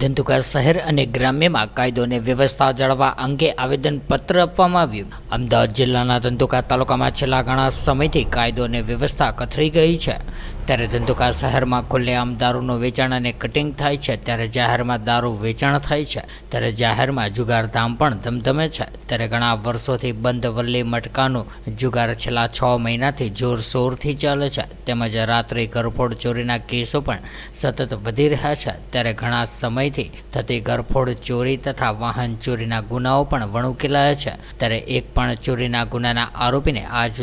ધંધુકા શહેર અને ગ્રામ્યમાં કાયદો અને વ્યવસ્થા જાળવવા અંગે આવેદનપત્ર આપવામાં આવ્યું। અમદાવાદ જિલ્લાના ધંધુકા તાલુકામાં છેલ્લા ઘણા સમયથી કાયદો અને વ્યવસ્થા કથળી ગઈ છે। ત્યારે ધંધુકા શહેરમાં ખુલ્લેઆમ દારૂનું વેચાણ અને કટિંગ થાય છે, ત્યારે જાહેરમાં દારૂ વેચાણ થાય છે, ત્યારે જાહેરમાં જુગારધામ પણ ધમધમે છે। ત્યારે ઘણા વર્ષોથી બંધ વલ્લી મટકાનું જુગાર છેલ્લા 6 મહિનાથી જોરશોરથી ચાલે છે, તેમજ રાત્રે ઘરફોડ ચોરીના કેસો પણ સતત વધી રહ્યા છે। ત્યારે ઘણા સમયથી થતી ઘરફોડ ચોરી તથા વાહન ચોરીના ગુનાઓ પણ વણુકેલાયા છે। ત્યારે એક પણ ચોરીના ગુનાના આરોપીને આજ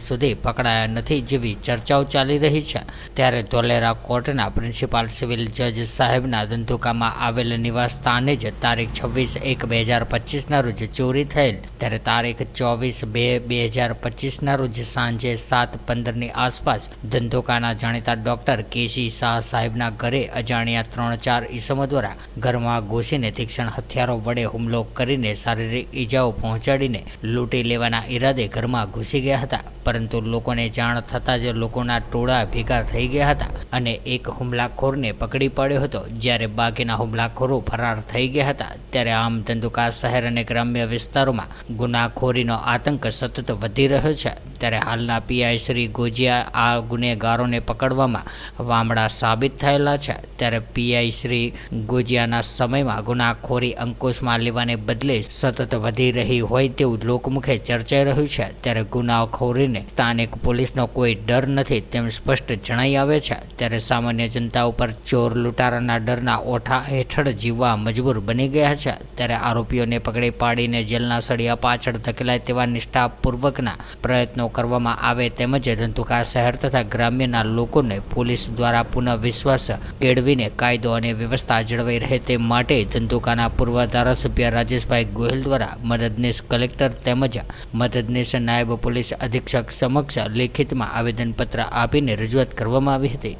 સુધી પકડાયા નથી જેવી ચર્ચાઓ ચાલી રહી છે। ત્યારે ધોલેરા કોર્ટના પ્રિન્સિપાલ સિવિલ જજ સાહેબના ધંધુકામાં આવેલ નિવાસ સ્થાને જ તારીખ 26/1/2025ના રોજ ચોરી થયેલ। ત્યારે તારીખ 24/2/2025ના રોજ સાંજે 7:15ની આસપાસ ધંધુકાના જાણીતા ડોક્ટર કેસી શાહ સાહેબના ઘરે અજાણ્યા 3-4 ઈસમો દ્વારા ઘરમાં ઘૂસીને તીક્ષ્ણ હથિયારો વડે હુમલો કરીને શારીરિક ઈજાઓ પહોંચાડીને લૂંટી લેવાના ઈરાદે ઘરમાં ઘૂસી ગયા હતા। પરંતુ લોકોને જાણ થતાં જ લોકોના ટોળા ભેગા થઈ ગયા હતા અને એક હુમલાખોરને પકડી પાડ્યો હતો, જ્યારે બાકીના હુમલાખોરો ફરાર થઈ ગયા હતા। ત્યારે આમ ધંધુકા શહેર અને ગ્રામ્ય વિસ્તારોમાં ગુનાખોરીનો આતંક સતત વધી રહ્યો છે। ત્યારે હાલના પીઆઈ શ્રી ગોજિયા આ ગુનેગારોને પકડવામાં વામડા સાબિત થયેલા છે। ત્યારે પીઆઈ શ્રી ગોજિયાના સમયમાં ગુનાખોરી અંકુશમાં લેવાને બદલે સતત વધી રહી હોય તેવું લોકમુખે ચર્ચાઈ રહ્યું છે। ત્યારે ગુનાખોરીને સ્થાનિક પોલીસનો કોઈ ડર નથી તેમ સ્પષ્ટ જણાઈ આવે છે। ત્યારે સામાન્ય જનતા ઉપર ચોર લૂંટારાના ડરના ઓઠા હેઠળ જીવવા મજબૂર બની ગયા છે। ત્યારે આરોપીઓને પકડી પાડીને જેલના સળિયા પાછળ ધકેલાય તેવા નિષ્ઠાપૂર્વકના પ્રયત્નો કરવામાં આવે, તેમજ ધંધુકા શહેર તથા ગ્રામ્યના લોકોને પોલીસ દ્વારા પુનઃ વિશ્વાસ કેળવીને કાયદો અને વ્યવસ્થા જળવાઈ રહે તે માટે ધંધુકાના પૂર્વ ધારાસભ્ય રાજેશભાઈ ગોહિલ દ્વારા મદદનીશ કલેક્ટર તેમજ મદદનીશ નાયબ પોલીસ અધિક્ષક સમક્ષ લેખિતમાં આવેદનપત્ર આપીને રજૂઆત કરવામાં આવી હતી।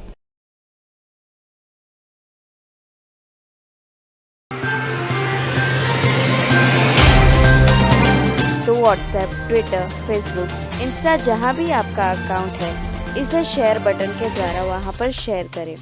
तो व्हाट्सएप, ट्विटर, फेसबुक, इंस्टा जहाँ भी आपका अकाउंट है, इसे शेयर बटन के द्वारा वहाँ पर शेयर करें।